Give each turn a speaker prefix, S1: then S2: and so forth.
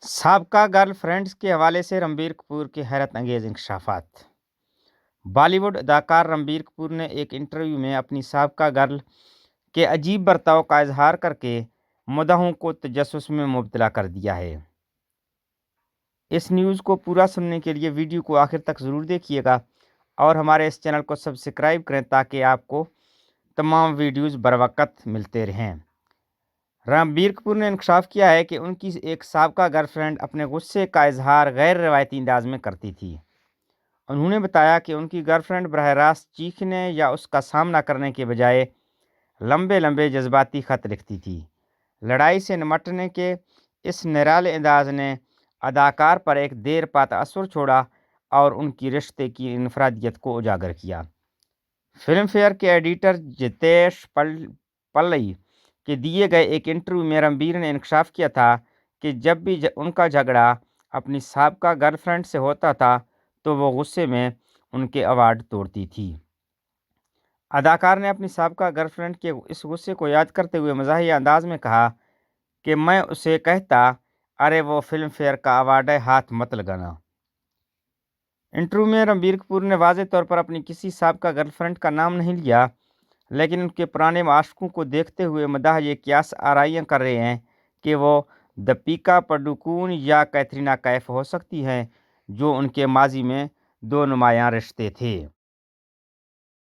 S1: سابقہ girl friends کے حوالے سے رنبیر کپور کے حیرت انگیز انکشافات۔ بالی ووڈ اداکار رنبیر کپور نے ایک انٹرویو میں اپنی سابقہ گرل کے عجیب برتاؤ کا اظہار کر کے مداحوں کو تجسس میں مبتلا کر دیا ہے۔ اس نیوز کو پورا سننے کے لیے ویڈیو کو آخر تک ضرور دیکھیے گا اور ہمارے اس چینل کو سبسکرائب کریں تاکہ آپ کو تمام ویڈیوز بروقت ملتے رہیں۔ رنبیر کپور نے انکشاف کیا ہے کہ ان کی ایک سابقہ گرل فرینڈ اپنے غصے کا اظہار غیر روایتی انداز میں کرتی تھی۔ انہوں نے بتایا کہ ان کی گرل فرینڈ براہ راست چیخنے یا اس کا سامنا کرنے کے بجائے لمبے لمبے جذباتی خط لکھتی تھی۔ لڑائی سے نمٹنے کے اس نرالے انداز نے اداکار پر ایک دیر پا اثر چھوڑا اور ان کی رشتے کی انفرادیت کو اجاگر کیا۔ فلم فیئر کے ایڈیٹر جتیش پلئی کے دیے گئے ایک انٹرویو میں رنبیر نے انکشاف کیا تھا کہ جب بھی ان کا جھگڑا اپنی سابقہ گرل فرینڈ سے ہوتا تھا تو وہ غصے میں ان کے ایوارڈ توڑتی تھی۔ اداکار نے اپنی سابقہ گرل فرینڈ کے اس غصے کو یاد کرتے ہوئے مزاحیہ انداز میں کہا کہ میں اسے کہتا، ارے وہ فلم فیئر کا ایوارڈ ہے، ہاتھ مت لگانا۔ انٹرویو میں رنبیر کپور نے واضح طور پر اپنی کسی سابقہ گرل فرینڈ کا نام نہیں لیا، لیکن ان کے پرانے معشوقوں کو دیکھتے ہوئے مداح یہ قیاس آرائیاں کر رہے ہیں کہ وہ دپیکا پڈوکون یا کیترینہ کیف ہو سکتی ہیں، جو ان کے ماضی میں دو نمایاں رشتے تھے۔